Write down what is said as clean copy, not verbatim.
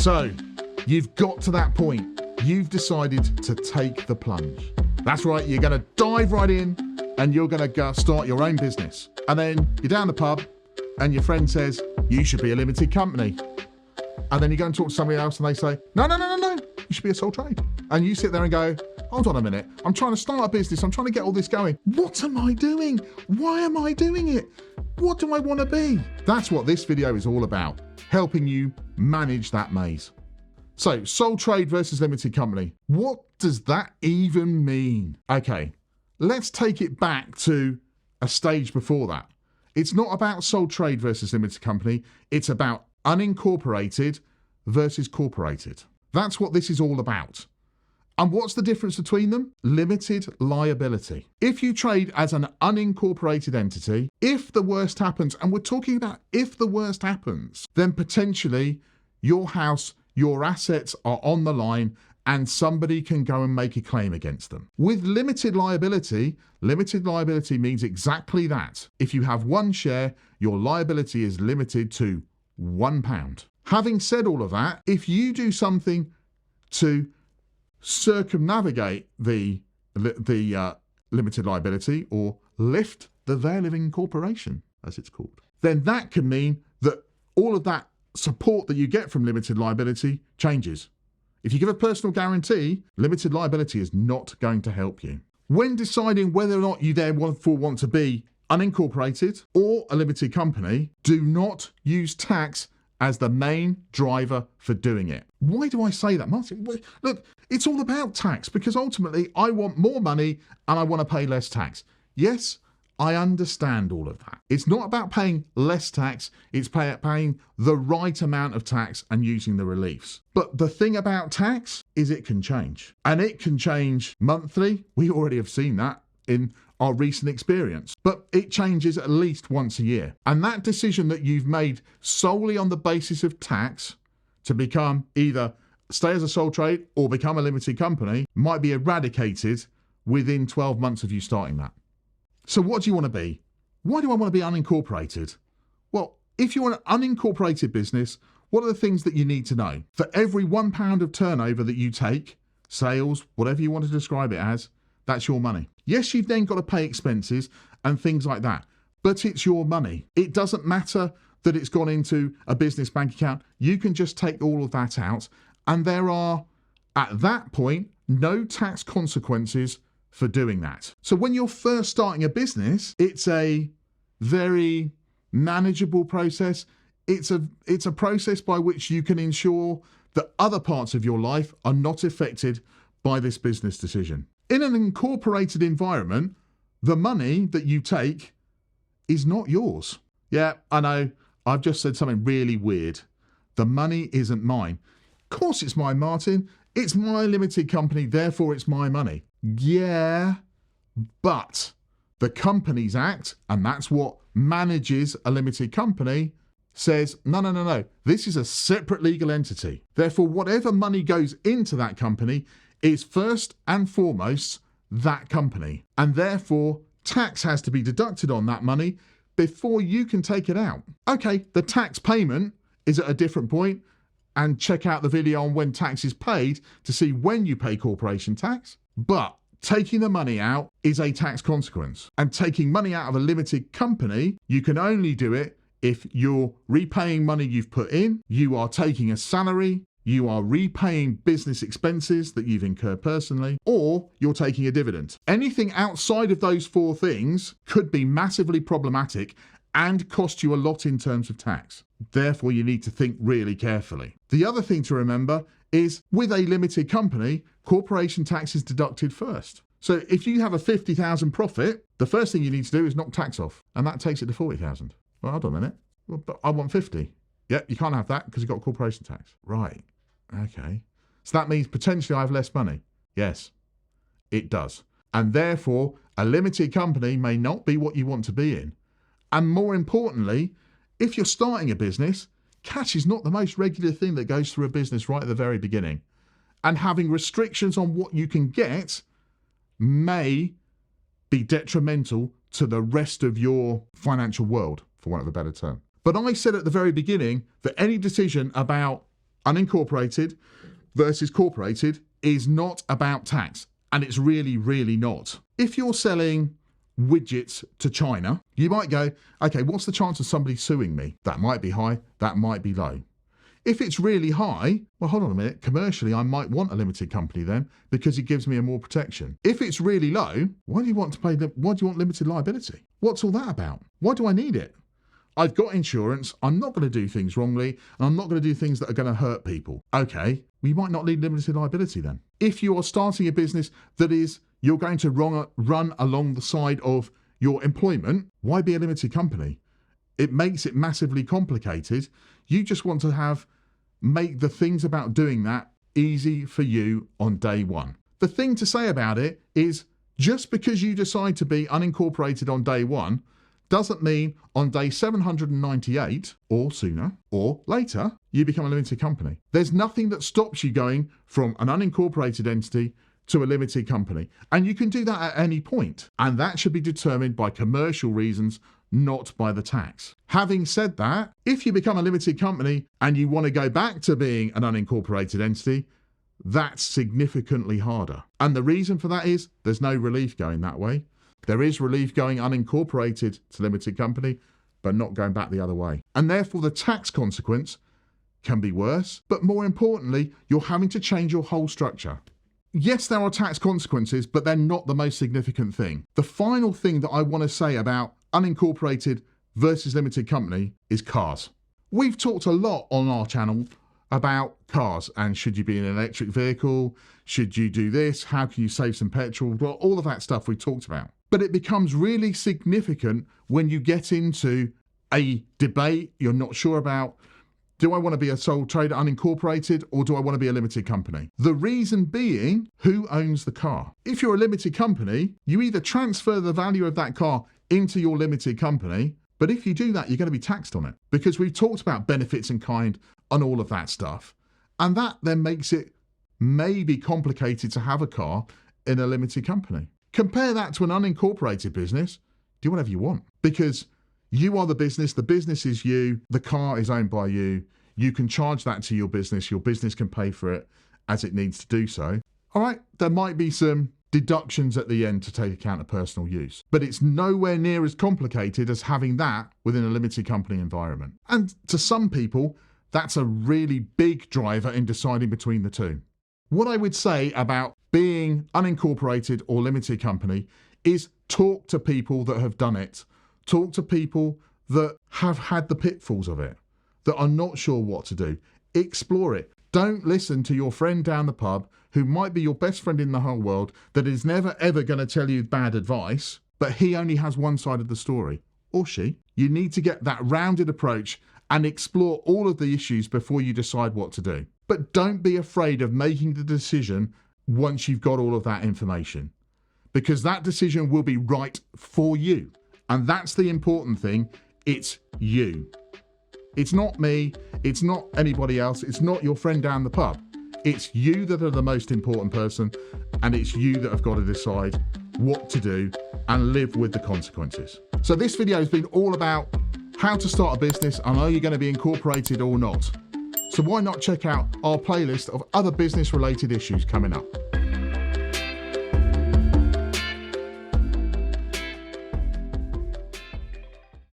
So you've got to that point. You've decided to take the plunge. That's right, you're going to dive right in and you're going to go start your own business. And then you're down the pub and your friend says, you should be a limited company. And then you go and talk to somebody else and they say, no, you should be a sole trade. And you sit there and go, hold on a minute, I'm trying to start a business, I'm trying to get all this going. What am I doing? Why am I doing it? What do I want to be? That's what this video is all about, helping you manage that maze. So, sole trade versus limited company. What does that even mean? Okay, let's take it back to a stage before that. It's not about sole trade versus limited company. It's about unincorporated versus corporated. That's what this is all about. And what's the difference between them? Limited liability. If you trade as an unincorporated entity, if the worst happens, and we're talking about if the worst happens, then potentially your house, your assets are on the line and somebody can go and make a claim against them. With limited liability means exactly that. If you have one share, your liability is limited to £1. Having said all of that, if you do something to circumnavigate the limited liability or lift the veil of incorporation, as it's called, then that can mean that all of that support that you get from limited liability changes. If you give a personal guarantee, limited liability is not going to help you. When deciding whether or not you therefore want to be unincorporated or a limited company, do not use tax as the main driver for doing it. Why do I say that, Martin? Look, it's all about tax because ultimately I want more money and I want to pay less tax. Yes, I understand all of that. It's not about paying less tax, it's paying the right amount of tax and using the reliefs. But the thing about tax is it can change. And it can change monthly. We already have seen that in our recent experience. But it changes at least once a year. And that decision that you've made solely on the basis of tax to become either stay as a sole trade or become a limited company might be eradicated within 12 months of you starting that. So what do you want to be? Why do I want to be unincorporated? Well, if you're an unincorporated business, what are the things that you need to know? For every £1 of turnover that you take, sales, whatever you want to describe it as, that's your money. Yes, you've then got to pay expenses and things like that, but it's your money. It doesn't matter that it's gone into a business bank account. You can just take all of that out and there are, at that point, no tax consequences for doing that. So when you're first starting a business, it's a very manageable process. It's a process by which you can ensure that other parts of your life are not affected by this business decision. In an incorporated environment, the money that you take is not yours. Yeah, I know, I've just said something really weird. The money isn't mine. Of course it's mine, Martin. It's my limited company, therefore it's my money. Yeah, but the Companies Act, and that's what manages a limited company, says, no. This is a separate legal entity. Therefore, whatever money goes into that company is first and foremost that company. And therefore, tax has to be deducted on that money before you can take it out. Okay, the tax payment is at a different point, and check out the video on when tax is paid to see when you pay corporation tax. But taking the money out is a tax consequence. And taking money out of a limited company, you can only do it if you're repaying money you've put in, you are taking a salary, you are repaying business expenses that you've incurred personally, or you're taking a dividend. Anything outside of those four things could be massively problematic and cost you a lot in terms of tax. Therefore, you need to think really carefully. The other thing to remember is with a limited company, corporation tax is deducted first. So if you have a 50,000 profit, the first thing you need to do is knock tax off, and that takes it to 40,000. Well, hold on a minute. Well, but I want 50. Yep, you can't have that because you've got corporation tax. Right. Okay. So that means potentially I have less money. Yes, it does. And therefore, a limited company may not be what you want to be in. And more importantly, if you're starting a business, cash is not the most regular thing that goes through a business right at the very beginning. And having restrictions on what you can get may be detrimental to the rest of your financial world, for want of a better term. But I said at the very beginning that any decision about unincorporated versus corporated is not about tax. And it's really, really not. If you're selling widgets to China, you might go, okay, what's the chance of somebody suing me? That might be high, that might be low. If it's really high, well, hold on a minute, commercially, I might want a limited company then because it gives me a more protection. If it's really low, why do you want limited liability? What's all that about? Why do I need it? I've got insurance, I'm not going to do things wrongly, and I'm not going to do things that are going to hurt people. Okay, we might not need limited liability then. If you are starting a business that is, you're going to run along the side of your employment, why be a limited company? It makes it massively complicated. You just want to make the things about doing that easy for you on day one. The thing to say about it is just because you decide to be unincorporated on day one doesn't mean on day 798 or sooner or later, you become a limited company. There's nothing that stops you going from an unincorporated entity to a limited company. And you can do that at any point. And that should be determined by commercial reasons, not by the tax. Having said that, if you become a limited company and you want to go back to being an unincorporated entity, that's significantly harder. And the reason for that is there's no relief going that way. There is relief going unincorporated to limited company, but not going back the other way. And therefore the tax consequence can be worse, but more importantly, you're having to change your whole structure. Yes, there are tax consequences, but they're not the most significant thing. The final thing that I want to say about unincorporated versus limited company is cars. We've talked a lot on our channel about cars and should you be in an electric vehicle? Should you do this? How can you save some petrol? Well, all of that stuff we talked about. But it becomes really significant when you get into a debate you're not sure about. Do I want to be a sole trader unincorporated or do I want to be a limited company? The reason being, who owns the car? If you're a limited company, you either transfer the value of that car into your limited company, but if you do that, you're going to be taxed on it because we've talked about benefits in kind and all of that stuff. And that then makes it maybe complicated to have a car in a limited company. Compare that to an unincorporated business, do whatever you want because you are the business is you, the car is owned by you, you can charge that to your business can pay for it as it needs to do so. All right, there might be some deductions at the end to take account of personal use, but it's nowhere near as complicated as having that within a limited company environment. And to some people, that's a really big driver in deciding between the two. What I would say about being unincorporated or limited company is talk to people that have done it. Talk to people that have had the pitfalls of it, that are not sure what to do. Explore it. Don't listen to your friend down the pub who might be your best friend in the whole world that is never ever going to tell you bad advice, but he only has one side of the story, or she. You need to get that rounded approach and explore all of the issues before you decide what to do. But don't be afraid of making the decision once you've got all of that information, because that decision will be right for you. And that's the important thing. It's you. It's not me. It's not anybody else. It's not your friend down the pub. It's you that are the most important person, and it's you that have got to decide what to do and live with the consequences. So this video has been all about how to start a business and are you going to be incorporated or not. So why not check out our playlist of other business related issues coming up.